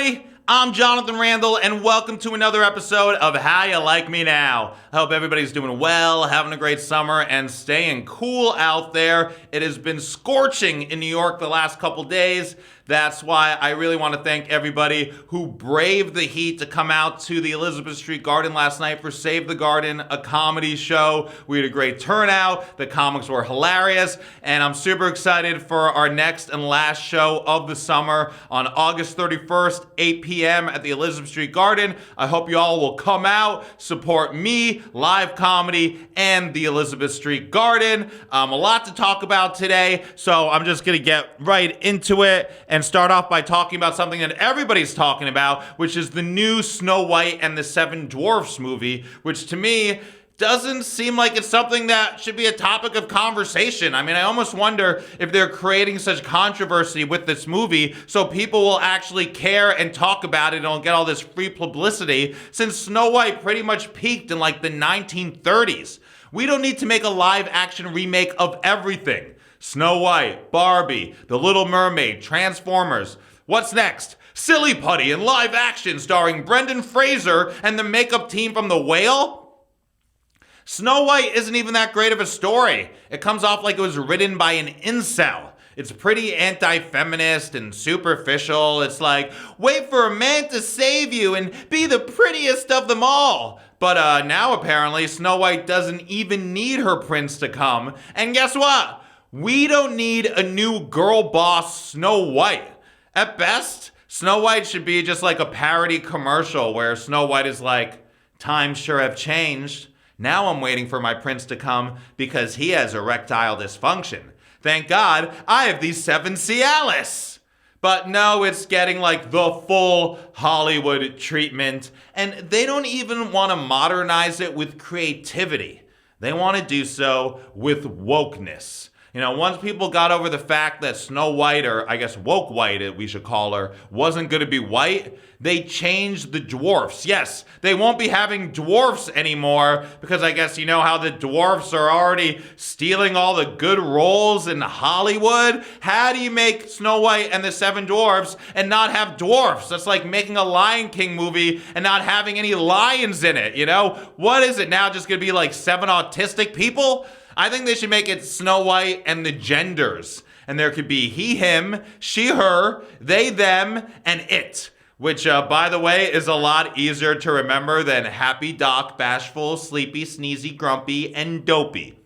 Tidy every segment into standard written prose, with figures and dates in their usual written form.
everybody. I'm Jonathan Randall, and welcome to another episode of How You Like Me Now. I hope everybody's doing well, having a great summer, and staying cool out there. It has been scorching in New York the last couple days. That's why I really want to thank everybody who braved the heat to come out to the Elizabeth Street Garden last night for Save the Garden, a comedy show. We had a great turnout. The comics were hilarious, and I'm super excited for our next and last show of the summer on August 31st, 8 p.m. at the Elizabeth Street Garden. I hope you all will come out, support me, live comedy, and the Elizabeth Street Garden. A lot to talk about today, so I'm just going to get right into it and start off by talking about something that everybody's talking about, which is the new Snow White and the Seven Dwarfs movie, which to me doesn't seem like it's something that should be a topic of conversation. I mean, I almost wonder if they're creating such controversy with this movie so people will actually care and talk about it and don't get all this free publicity, since Snow White pretty much peaked in like the 1930s. We don't need to make a live action remake of everything. Snow White, Barbie, The Little Mermaid, Transformers. What's next? Silly Putty in live action starring Brendan Fraser and the makeup team from The Whale? Snow White isn't even that great of a story. It comes off like it was written by an incel. It's pretty anti-feminist and superficial. It's like, wait for a man to save you and be the prettiest of them all. But now apparently Snow White doesn't even need her prince to come. And guess what? We don't need a new girl boss Snow White. At best, Snow White should be just like a parody commercial where Snow White is like, times sure have changed. Now I'm waiting for my prince to come because he has erectile dysfunction. Thank God I have these 7 Cialis. But no, it's getting like the full Hollywood treatment. And they don't even want to modernize it with creativity. They want to do so with wokeness. You know, once people got over the fact that Snow White, or I guess woke white, we should call her, wasn't going to be white, they changed the dwarfs. Yes, they won't be having dwarfs anymore because I guess you know how the dwarfs are already stealing all the good roles in Hollywood. How do you make Snow White and the Seven Dwarfs and not have dwarfs? That's like making a Lion King movie and not having any lions in it, you know? What is it now, just going to be like 7 autistic people? I think they should make it Snow White and the genders. And there could be he, him, she, her, they, them, and it. Which, by the way, is a lot easier to remember than happy, doc, bashful, sleepy, sneezy, grumpy, and dopey.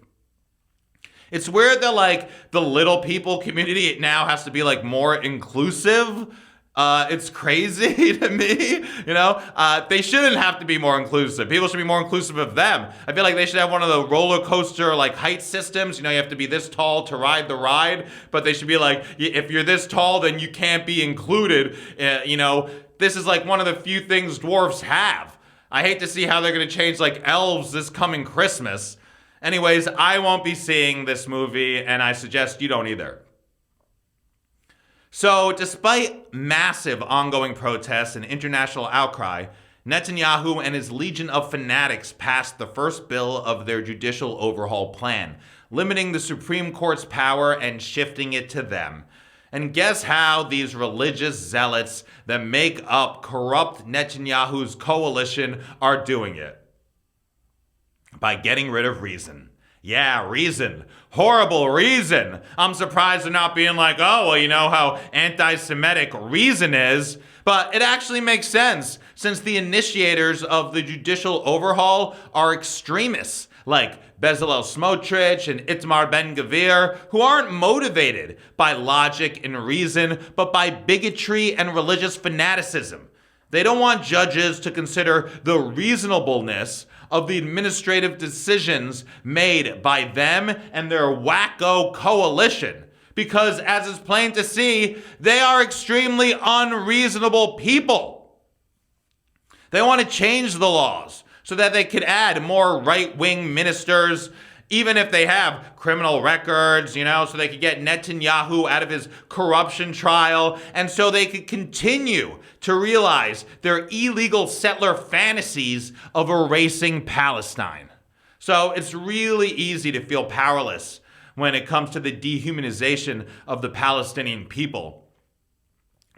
It's weird that, like, the little people community now has to be, like, more inclusive. It's crazy to me, you know? They shouldn't have to be more inclusive. People should be more inclusive of them. I feel like they should have one of the roller coaster, like, height systems. You know, you have to be this tall to ride the ride, but they should be like, if you're this tall, then you can't be included. You know, this is like one of the few things dwarfs have. I hate to see how they're going to change, like, elves this coming Christmas. Anyways, I won't be seeing this movie, and I suggest you don't either. So, despite massive ongoing protests and international outcry, Netanyahu and his legion of fanatics passed the first bill of their judicial overhaul plan, limiting the Supreme Court's power and shifting it to them. And guess how these religious zealots that make up corrupt Netanyahu's coalition are doing it? By getting rid of reason. Yeah, reason. Horrible reason. I'm surprised they're not being like, oh, well, you know how anti-Semitic reason is. But it actually makes sense, since the initiators of the judicial overhaul are extremists, like Bezalel Smotrich and Itamar Ben-Gvir, who aren't motivated by logic and reason, but by bigotry and religious fanaticism. They don't want judges to consider the reasonableness of the administrative decisions made by them and their wacko coalition. Because, as is plain to see, they are extremely unreasonable people. They want to change the laws so that they could add more right-wing ministers, even if they have criminal records, you know, so they could get Netanyahu out of his corruption trial, and so they could continue to realize their illegal settler fantasies of erasing Palestine. So it's really easy to feel powerless when it comes to the dehumanization of the Palestinian people.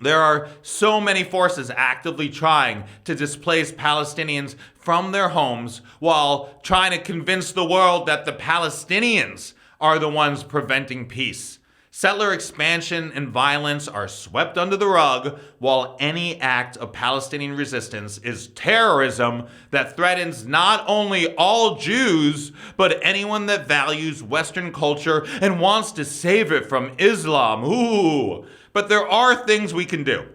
There are so many forces actively trying to displace Palestinians from their homes while trying to convince the world that the Palestinians are the ones preventing peace. Settler expansion and violence are swept under the rug, while any act of Palestinian resistance is terrorism that threatens not only all Jews, but anyone that values Western culture and wants to save it from Islam. Ooh. But there are things we can do.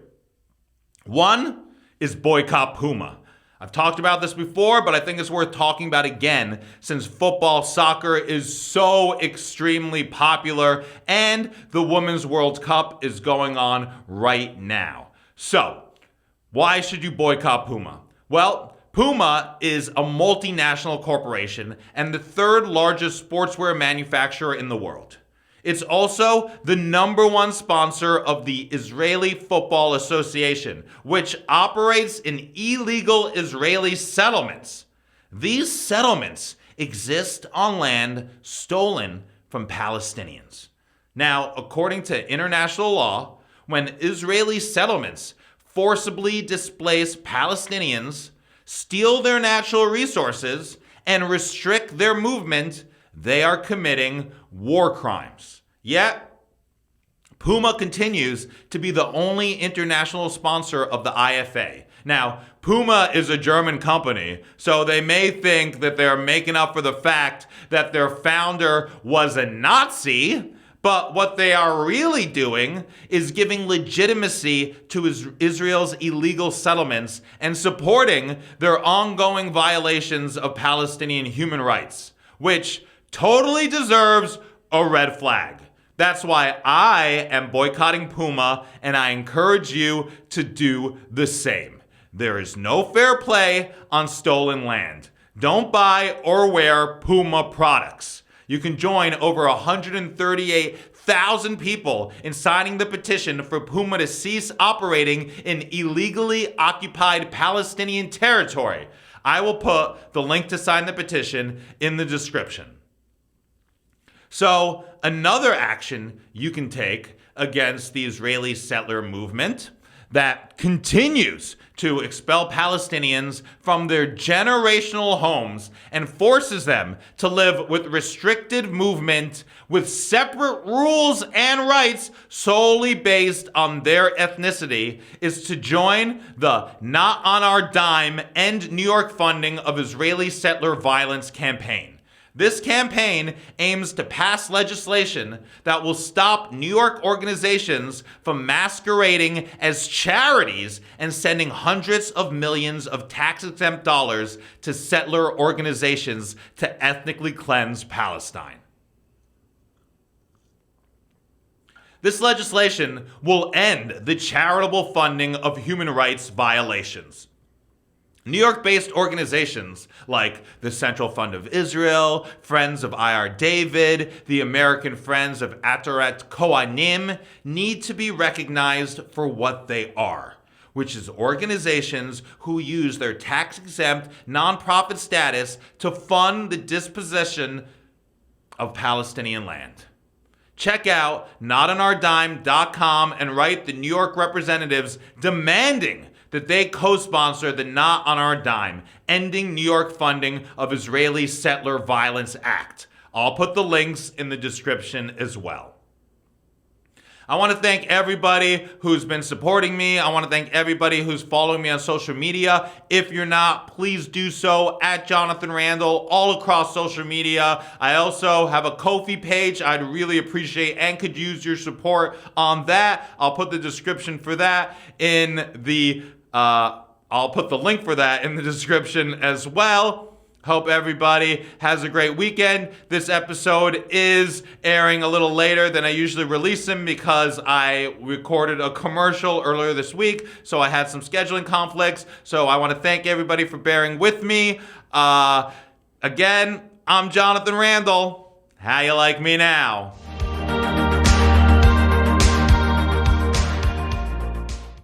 One is boycott Puma. I've talked about this before, but I think it's worth talking about again since football, soccer is so extremely popular and the Women's World Cup is going on right now. So, why should you boycott Puma? Well, Puma is a multinational corporation and the third largest sportswear manufacturer in the world. It's also the #1 sponsor of the Israeli Football Association, which operates in illegal Israeli settlements. These settlements exist on land stolen from Palestinians. Now, according to international law, when Israeli settlements forcibly displace Palestinians, steal their natural resources, and restrict their movement, they are committing war crimes. Yet, Puma continues to be the only international sponsor of the IFA. Now, Puma is a German company, so they may think that they're making up for the fact that their founder was a Nazi, but what they are really doing is giving legitimacy to Israel's illegal settlements and supporting their ongoing violations of Palestinian human rights, which totally deserves a red flag. That's why I am boycotting Puma, and I encourage you to do the same. There is no fair play on stolen land. Don't buy or wear Puma products. You can join over 138,000 people in signing the petition for Puma to cease operating in illegally occupied Palestinian territory. I will put the link to sign the petition in the description. So, another action you can take against the Israeli settler movement that continues to expel Palestinians from their generational homes and forces them to live with restricted movement with separate rules and rights solely based on their ethnicity is to join the Not on Our Dime End New York Funding of Israeli Settler Violence campaign. This campaign aims to pass legislation that will stop New York organizations from masquerading as charities and sending hundreds of millions of tax-exempt dollars to settler organizations to ethnically cleanse Palestine. This legislation will end the charitable funding of human rights violations. New York-based organizations like the Central Fund of Israel, Friends of I.R. David, the American Friends of Ataret Kohanim need to be recognized for what they are, which is organizations who use their tax-exempt nonprofit status to fund the dispossession of Palestinian land. Check out notonourdime.com and write the New York representatives demanding that they co-sponsor the Not on Our Dime, Ending New York Funding of Israeli Settler Violence Act. I'll put the links in the description as well. I want to thank everybody who's been supporting me. I want to thank everybody who's following me on social media. If you're not, please do so at Jonathan Randall all across social media. I also have a Ko-fi page I'd really appreciate and could use your support on that. I'll put the description for that in the I'll put the link for that in the description as well. Hope everybody has a great weekend. This episode is airing a little later than I usually release them because I recorded a commercial earlier this week, so I had some scheduling conflicts. So I want to thank everybody for bearing with me. Again, I'm Jonathan Randall. How you like me now?